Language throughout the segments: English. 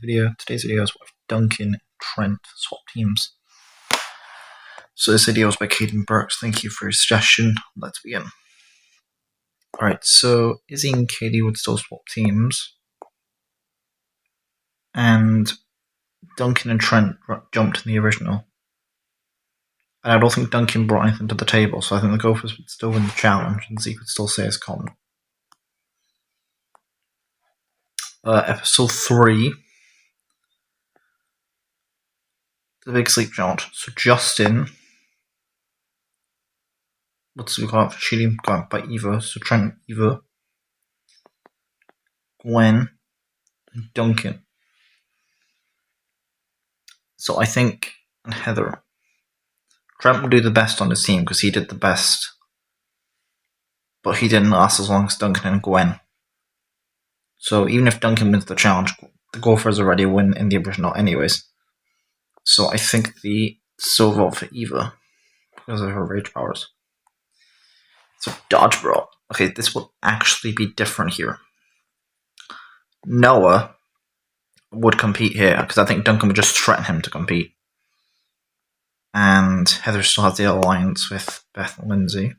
video. Today's video is with Duncan and Trent swap teams. So this video is by Caden Burks. Thank you for your suggestion. Let's begin. Alright, so Izzy and Katie would still swap teams. And Duncan and Trent jumped in the original. And I don't think Duncan brought anything to the table, so I think the Gophers would still win the challenge and Zeke would still say his comment. Episode 3. The Big Sleep Challenge. So Justin, what's we got for cheating? Got by Eva. So Trent, Eva, Gwen, and Duncan. So I think, and Heather, Trent would do the best on his team because he did the best, but he didn't last as long as Duncan and Gwen. So even if Duncan wins the challenge, the Gophers already win in the original anyways. So I think the vote for Eva because of her rage powers. So dodgeball. Okay, this will actually be different here. Noah would compete here because I think Duncan would just threaten him to compete. And Heather still has the alliance with Beth and Lindsay.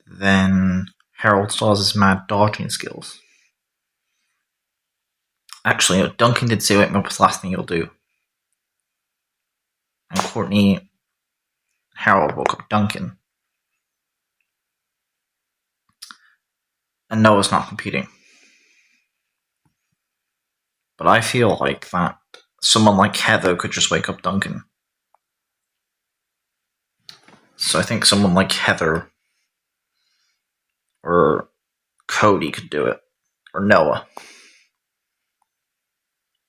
Then Harold still has his mad dodging skills. Actually, Duncan did say wake me up was the last thing he'll do. And Courtney, Harold woke up Duncan. And Noah's not competing. But I feel like that someone like Heather could just wake up Duncan. So I think someone like Heather or Cody could do it. Or Noah.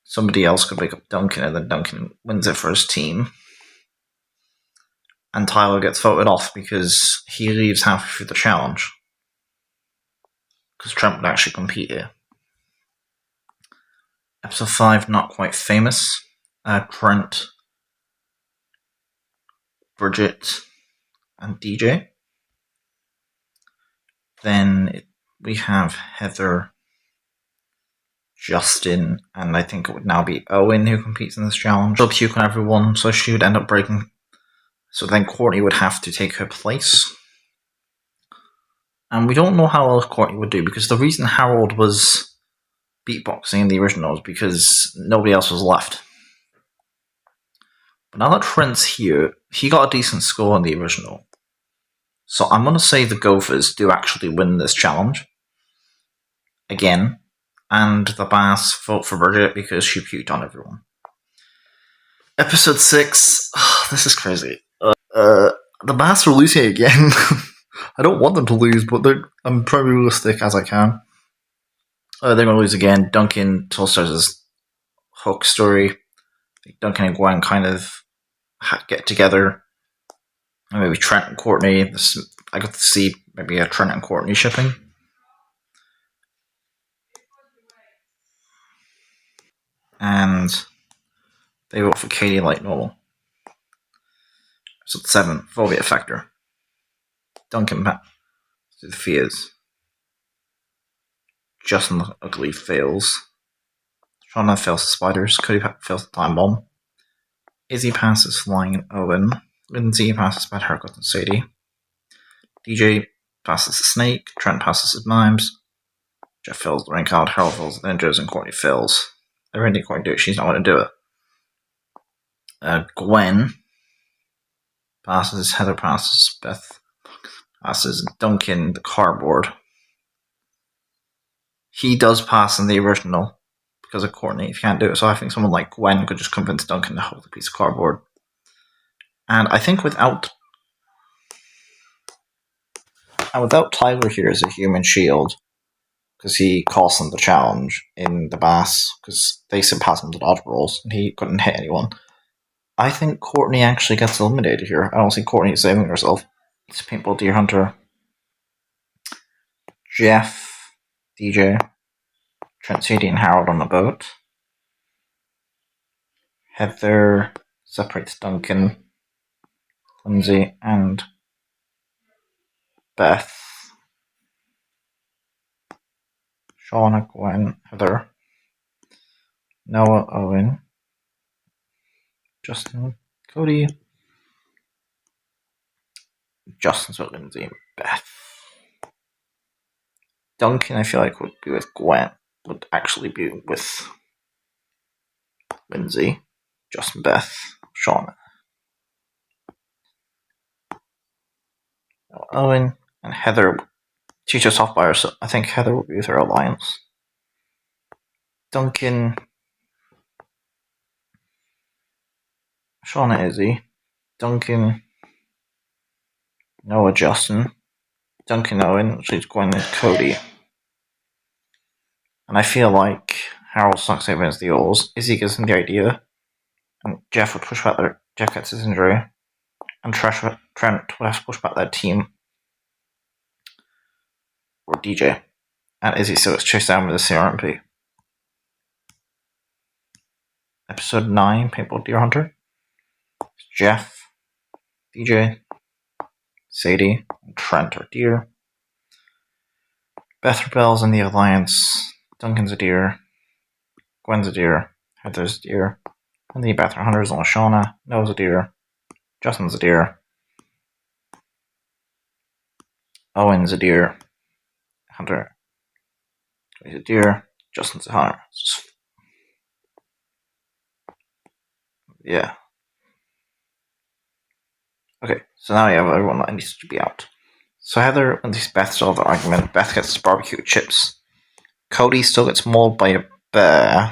Somebody else could wake up Duncan and then Duncan wins it for his team. And Tyler gets voted off because he leaves halfway through the challenge. Because Trent would actually compete here. Episode 5, Not Quite Famous. Trent, Bridget, and DJ. Then we have Heather, Justin, and I think it would now be Owen who competes in this challenge. She'll puke on everyone, so she would end up breaking. So then Courtney would have to take her place. And we don't know how else Courtney would do, because the reason Harold was beatboxing in the original is because nobody else was left. But now that Trent's here, he got a decent score in the original. So I'm going to say the Gophers do actually win this challenge. Again. And the Bass vote for Bridget because she puked on everyone. Episode 6. Oh, this is crazy. The Bass are losing again. I don't want them to lose, but I'm trying to be realistic as I can. They're going to lose again. Duncan still starts his hook story. Duncan and Gwen kind of get together. And maybe Trent and Courtney. I got to see maybe a Trent and Courtney shipping. And they vote for Katie like normal. Episode 7, Phobia Factor. Duncan to the fears. Justin the Ugly fails. Shauna fails the spiders. Cody fails the time bomb. Izzy passes flying and Owen. Lindsay passes bad haircut and Sadie. DJ passes the snake. Trent passes his mimes. Jeff fails the rain card. Harold fails the ninjas and Courtney fails. I really didn't quite do it. She's not going to do it. Gwen passes. Heather passes. Beth passes. Duncan the cardboard. He does pass in the original because of Courtney if you can't do it. So I think someone like Gwen could just convince Duncan to hold a piece of cardboard. And I think without Tyler here as a human shield, because he cost them the challenge in the Bass, because they surpassed him to dodgeballs and he couldn't hit anyone. I think Courtney actually gets eliminated here. I don't see Courtney saving herself. It's Paintball Deer Hunter. Jeff, DJ, Trent, Sadie, and Harold on the boat. Heather separates Duncan, Lindsay, and Beth. Shauna, Gwen, Heather. Noah, Owen, Justin, Cody, Justin's with Lindsay, Beth. Duncan, I feel like, would be with Gwen, would actually be with Lindsay, Justin, Beth, Sean, Owen, and Heather. She's just off by herself. I think Heather would be with her alliance. Duncan, Shauna, Izzy, Duncan, Noah, Justin, Duncan, Owen, she's Gwen, and Cody. And I feel like Harold sucks over as the Oars. Izzy gives him the idea, and Jeff would push back their. Jeff gets his injury, and Trent would have to push back their team, or DJ, and Izzy still gets chased down with the CRMP. Episode 9, Paintball Deer Hunter. Jeff, DJ, Sadie, and Trent are deer. Beth rebels in the Alliance. Duncan's a deer. Gwen's a deer. Heather's a deer. And the Beth are hunters on Shauna. Noah's a deer. Justin's a deer. Owen's a deer. Hunter. He's a deer. Justin's a hunter. Yeah. Okay, so now we have everyone that needs to be out. So Heather and Beth solve the argument. Beth gets barbecue chips. Cody still gets mauled by a bear.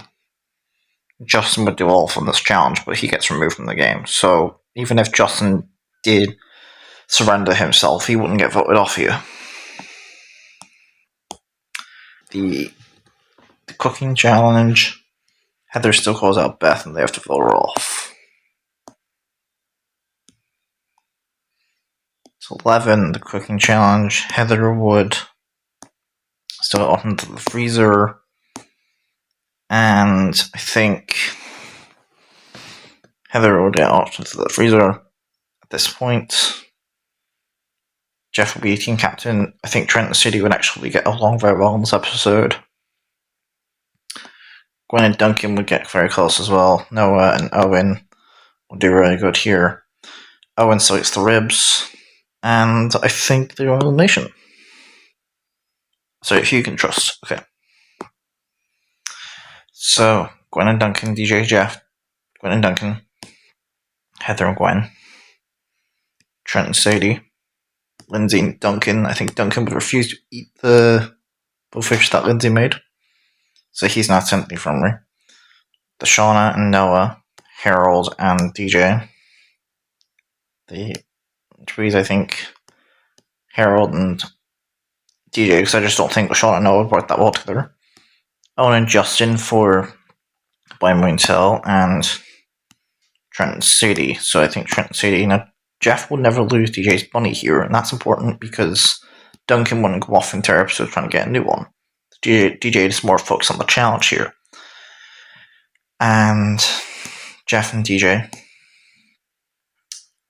Justin would do all from this challenge, but he gets removed from the game. So even if Justin did surrender himself, he wouldn't get voted off here. The cooking challenge, Heather still calls out Beth and they have to vote her off. So 11, the cooking challenge, Heather would still get off into the freezer. And I think Heather would get off into the freezer at this point. Jeff will be team captain. I think Trent and City would actually get along very well in this episode. Gwen and Duncan would get very close as well. Noah and Owen will do really good here. Owen still gets the ribs. And I think they're on elimination. So if you can trust. Okay. So Gwen and Duncan, DJ Jeff, Gwen and Duncan, Heather and Gwen, Trent and Sadie, Lindsay and Duncan. I think Duncan would refuse to eat the bullfish that Lindsay made. So he's not sent from me. The Shauna and Noah, Harold and DJ. The trees, I think, Harold and DJ, because I just don't think Shauna and Noah would work that well together. Owen and Justin for By Moontel and Trent and Sadie. So I think Trent and Sadie. Now, Jeff will never lose DJ's bunny here, and that's important because Duncan wouldn't go off into episodes trying to get a new one. DJ is more focused on the challenge here. And Jeff and DJ.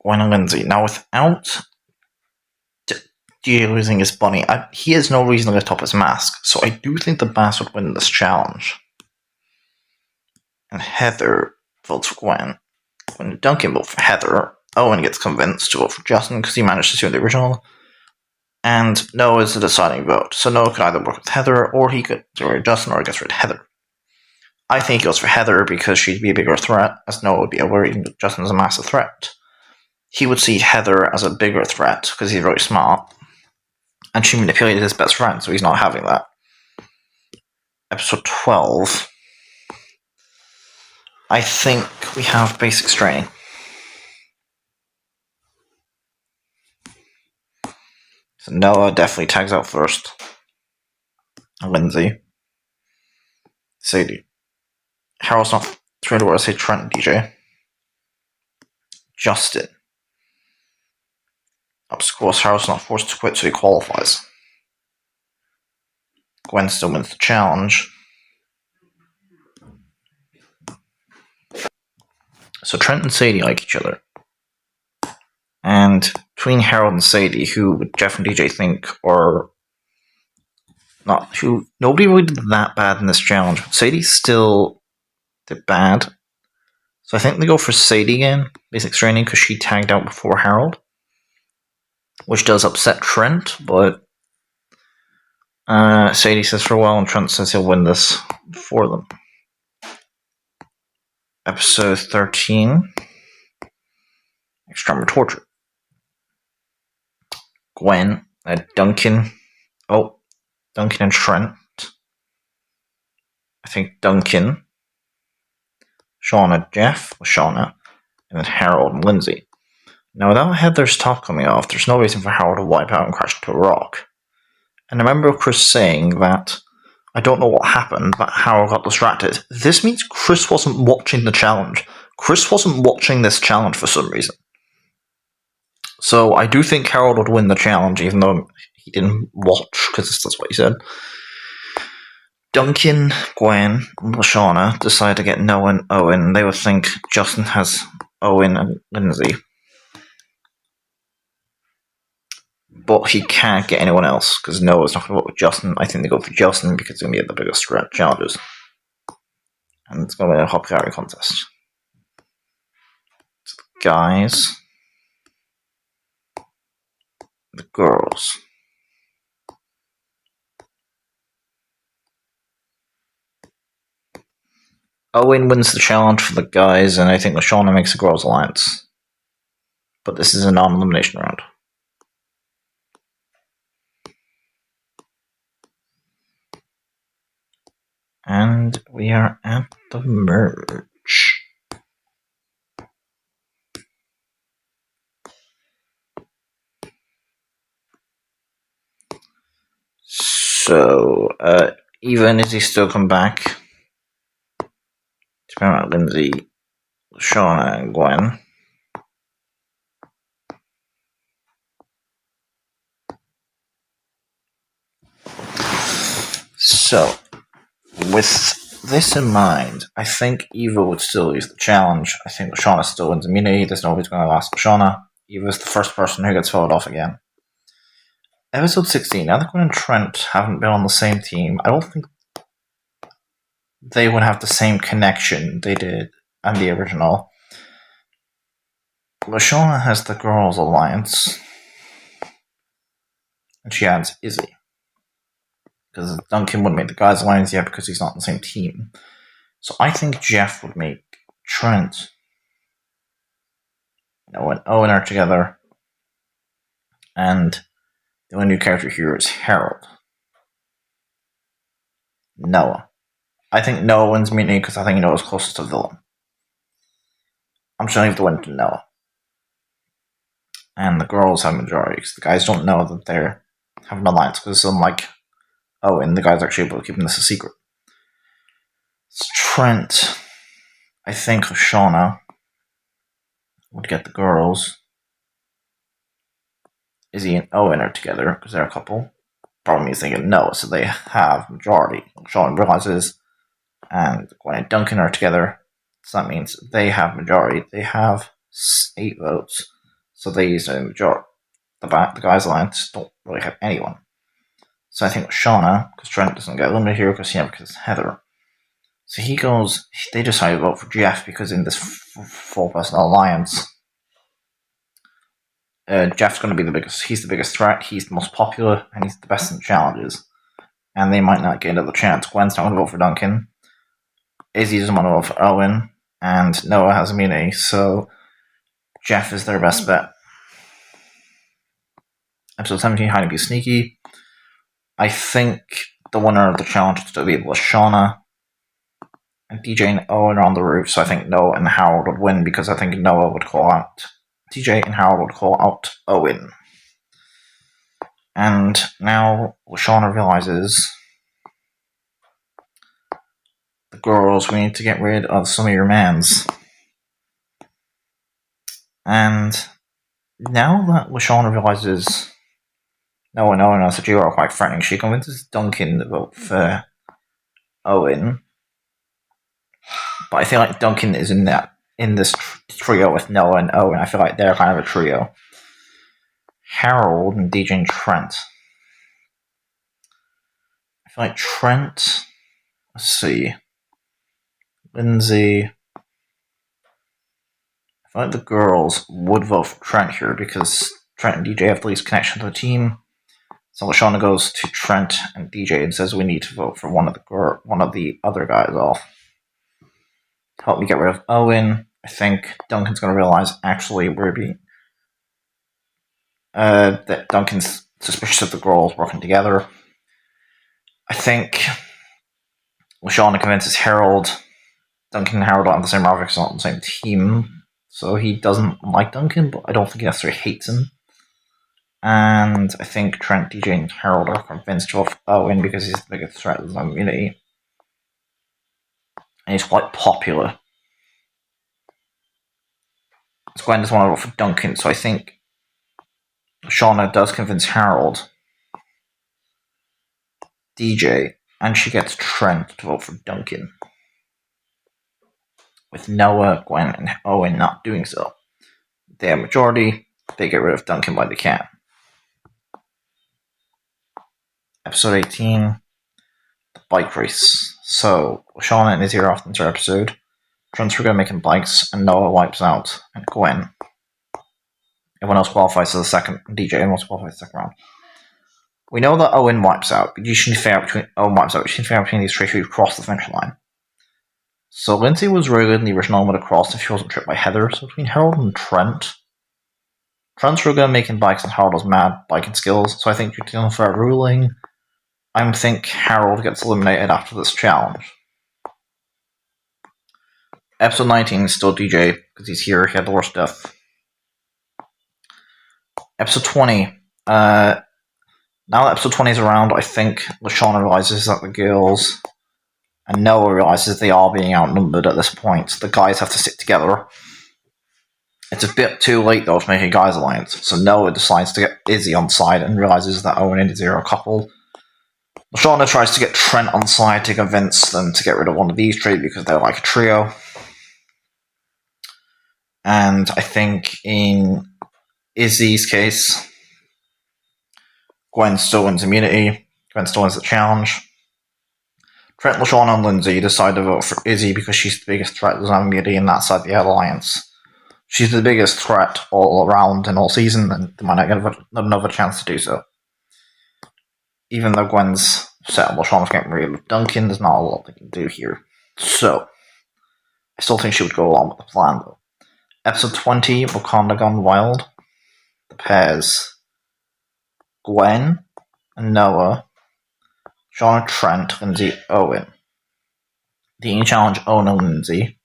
Gwen and Lindsay. Now, without DJ losing his bunny, he has no reason to lift up his mask, so I do think the Bass would win this challenge. And Heather votes for Gwen. When Duncan votes for Heather, Owen gets convinced to vote for Justin because he managed to see the original. And Noah is the deciding vote. So Noah could either work with Heather, or he could get rid of Justin, or he gets rid of Heather. I think he goes for Heather because she'd be a bigger threat, as Noah would be aware Justin is a massive threat. He would see Heather as a bigger threat because he's very smart. And she manipulated his best friend, so he's not having that. Episode 12. I think we have basic training. So Noah definitely tags out first. Lindsay. Sadie. Harold's not thrilled where I say Trent and DJ. Justin. Of course, Harold's not forced to quit, so he qualifies. Gwen still wins the challenge. So Trent and Sadie like each other. And between Harold and Sadie, who Jeff and DJ think are not, who nobody really did that bad in this challenge, but Sadie's still did bad. So I think they go for Sadie again, basic training, because she tagged out before Harold, which does upset Trent, but Sadie says farewell, and Trent says he'll win this for them. Episode 13, Extreme Torture. Gwen, Duncan, Duncan and Trent. I think Duncan, Shauna, Jeff, Shauna, and then Harold and Lindsay. Now, without Heather's top coming off, there's no reason for Harold to wipe out and crash into a rock. And I remember Chris saying that I don't know what happened, but Harold got distracted. This means Chris wasn't watching the challenge. Chris wasn't watching this challenge for some reason. So I do think Harold would win the challenge, even though he didn't watch, because that's what he said. Duncan, Gwen, and Lashana decide to get Noah and Owen. They would think Justin has Owen and Lindsay. But he can't get anyone else, because Noah's not going to vote with Justin. I think they go for Justin because it's going to be the biggest challenges. And it's going to be a popularity contest. So the guys. The girls. Owen wins the challenge for the guys, and I think Lashana makes the girls' alliance. But this is a non-elimination round. And we are at the merge. So, even is he still come back? Depending on Lindsay, Shauna, and Gwen. So, with this in mind, I think Eva would still use the challenge. I think Shauna still wins immunity. There's no who's going to last Shauna. Eva's the first person who gets voted off again. Episode 16. Now that Gwen and Trent haven't been on the same team, I don't think they would have the same connection they did on the original. Lashana has the girls' alliance. And she adds Izzy. Because Duncan wouldn't make the guys' alliance yet because he's not on the same team. So I think Jeff would make Trent. When Owen are together. And the only new character here is Harold. Noah. I think Noah wins mutiny because I think Noah's closest to the villain. I'm just going to leave the win to Noah. And the girls have majority because the guys don't know that they're having an alliance because unlike Owen, the guys are actually able to keep this a secret. It's Trent. I think Shauna would get the girls. Izzy and Owen are together because they're a couple. Problem is they get Noah, so they have majority. Shauna realizes, and Gwen and Duncan are together, so that means they have majority. They have 8 votes, so they use a majority. The guys' alliance don't really have anyone. So I think Shauna, because Trent doesn't get eliminated here because Heather. So they decide to vote for Jeff because in this 4-person alliance, Jeff's going to be he's the biggest threat, he's the most popular, and he's the best in challenges. And they might not get another chance. Gwen's not going to vote for Duncan. Izzy doesn't want to vote for Owen. And Noah has immunity, so Jeff is their best bet. Episode 17, How to Be Sneaky. I think the winner of the challenge will still be Lashana. And DJ and Owen are on the roof, so I think Noah and Harold would win because I think Noah would call out DJ and Harold would call out Owen. And now Lashana realizes the girls, we need to get rid of some of your mans. And now that Lashana realizes Noah and Owen as a duo are quite threatening, she convinces Duncan to vote for Owen. But I feel like Duncan is in this trio with Noah and Owen. I feel like they're kind of a trio. Harold and DJ and Trent. I feel like Trent. Let's see. Lindsay. I feel like the girls would vote for Trent here because Trent and DJ have the least connection to the team. So Lashana goes to Trent and DJ and says we need to vote for one of the other guys off. To help me get rid of Owen. I think Duncan's going to realize actually we're being that Duncan's suspicious of the girls working together. I think Lashana convinces Harold. Duncan and Harold aren't the same Mavericks, not on the same team, so he doesn't like Duncan, but I don't think he necessarily hates him. And I think Trent, DJ, and Harold are convinced of Owen because he's the biggest threat to the community. And he's quite popular. So Gwen doesn't want to vote for Duncan, so I think Shauna does convince Harold, DJ, and she gets Trent to vote for Duncan. With Noah, Gwen, and Owen not doing so. They have majority, they get rid of Duncan when they can. Episode 18, the bike race. So, Shauna and Izzy are off into our episode. Trent's going making bikes, and Noah wipes out, and Gwen. Everyone else qualifies for the second, DJ, everyone else qualifies for the second round. We know that Owen wipes out, but you shouldn't be fair between Owen wipes out, you shouldn't be fair between these three who cross the finish line. So Lindsay was really good in the original and would have crossed if she wasn't tripped by Heather. So between Harold and Trent's really good at making bikes and Harold has mad biking skills. So I think due to the unfair ruling, I think Harold gets eliminated after this challenge. Episode 19 is still DJ, because he's here, he had the worst death. Episode 20. Now that episode 20 is around, I think LaShawna realizes that the girls and Noah realizes they are being outnumbered at this point. The guys have to stick together. It's a bit too late, though, to make a guys' alliance. So Noah decides to get Izzy on side and realizes that Owen and Izzy are a couple. LaShawna tries to get Trent on side to convince them to get rid of one of these three because they're like a trio. And I think in Izzy's case, Gwen still wins immunity. Gwen still wins the challenge. Trent, LaShawna, and Lindsay decide to vote for Izzy because she's the biggest threat to immunity in that side of the alliance. She's the biggest threat all around in all season, and they might not get another chance to do so. Even though Gwen's set on LaShawna's getting rid of Duncan, there's not a lot they can do here. So, I still think she would go along with the plan, though. Episode 20, Wakanda Gone Wild. The pairs Gwen and Noah, Shauna, Trent, Lindsay, Owen. The challenge Owen and Lindsay.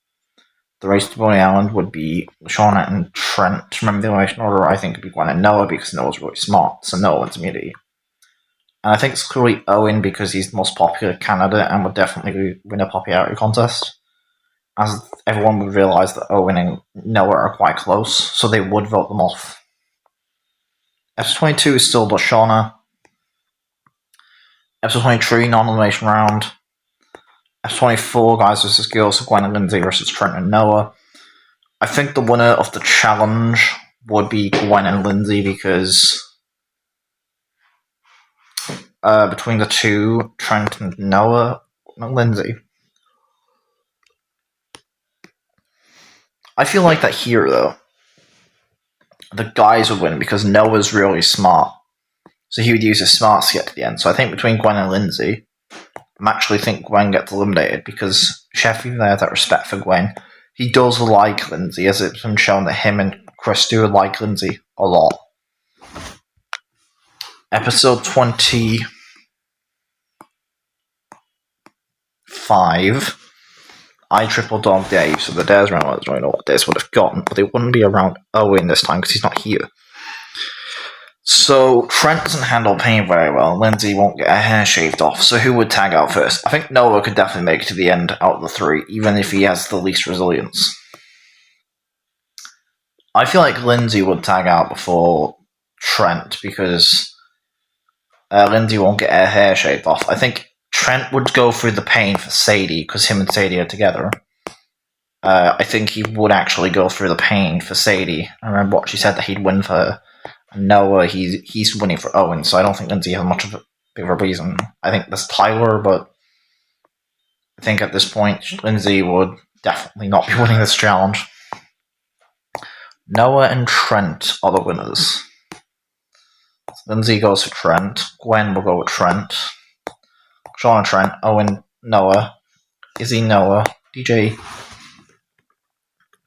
The race to Boney Island would be Shauna and Trent. Remember the elimination order, I think it would be Gwen and Noah because Noah's really smart, so Noah wins immunity. And I think it's clearly Owen because he's the most popular candidate and would definitely win a popularity contest. As everyone would realise that Owen and Noah are quite close, so they would vote them off. Episode 22 is still Shauna. Episode 23, non-elimination round. Episode 24, guys versus girls, so Gwen and Lindsay versus Trent and Noah. I think the winner of the challenge would be Gwen and Lindsay because between the two, Trent and Noah, and Lindsay. I feel like that here, though, the guys would win because Noah's really smart. So he would use his smarts to get to the end. So I think between Gwen and Lindsay, I actually think Gwen gets eliminated because Chef, even though has that respect for Gwen, he does like Lindsay, as it's been shown that him and Chris do like Lindsay a lot. Episode 25. I triple dog Dave, so the days around I don't know what days would have gotten, but they wouldn't be around Owen this time because he's not here. So Trent doesn't handle pain very well. Lindsay won't get her hair shaved off, so who would tag out first? I think Noah could definitely make it to the end out of the three, even if he has the least resilience. I feel like Lindsay would tag out before Trent because Lindsay won't get her hair shaved off. I think Trent would go through the pain for Sadie because him and Sadie are together. I think he would actually go through the pain for Sadie. I remember what she said that he'd win for her. And Noah, he's winning for Owen, so I don't think Lindsay has much of a big of a reason. I think there's Tyler, but I think at this point, Lindsay would definitely not be winning this challenge. Noah and Trent are the winners. Lindsay goes for Trent. Gwen will go with Trent. Sean and Trent. Owen, Noah. Izzy, Noah. DJ,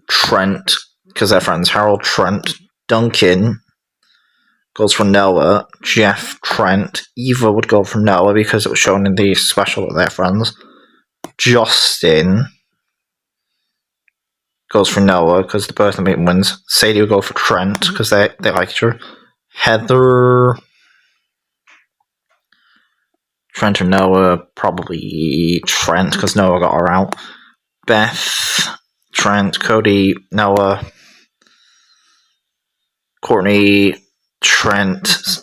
Trent, because they're friends. Harold, Trent. Duncan goes for Noah. Jeff, Trent. Eva would go for Noah because it was shown in the special that they're friends. Justin goes for Noah because the person meeting wins. Sadie would go for Trent because they like each other. Heather, Trent or Noah, probably Trent because Noah got her out. Beth, Trent, Cody, Noah, Courtney, Trent,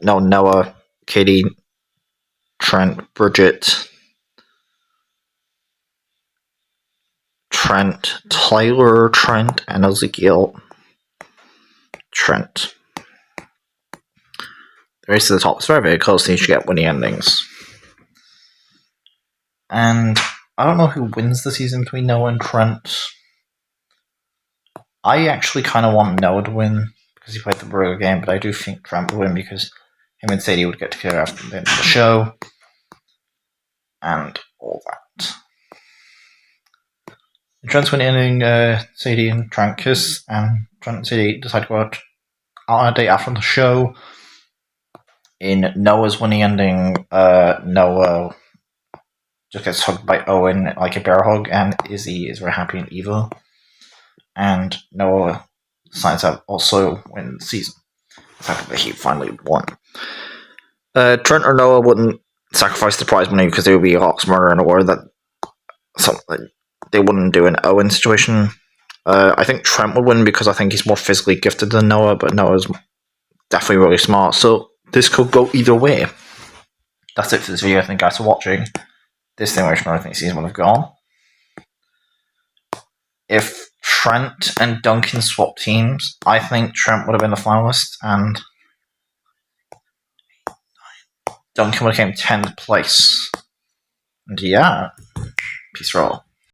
Noah, Katie, Trent, Bridget, Trent, Tyler, Trent, and Ezekiel, Trent. The race to the top is very, very close, so you should get winning endings. And I don't know who wins the season between Noah and Trent. I actually kind of want Noah to win because he played the burger game, but I do think Trent will win because him and Sadie would get together after the end of the show. And all that. Trent's winning ending, Sadie and Trent kiss, and Trent and Sadie decide to go out on a date after the show. In Noah's winning ending, Noah just gets hugged by Owen like a bear hug, and Izzy is very happy and evil. And Noah decides to also win the season. The fact that he finally won. Trent or Noah wouldn't sacrifice the prize money because they would be a lot smarter and aware that something they wouldn't do an Owen situation. I think Trent would win because I think he's more physically gifted than Noah, but Noah's definitely really smart, so this could go either way. That's it for this video. Thank you guys for watching. This thing I think season 1 have gone. If Trent and Duncan swap teams, I think Trent would have been the finalist and Duncan would have came 10th place. And yeah, peace roll.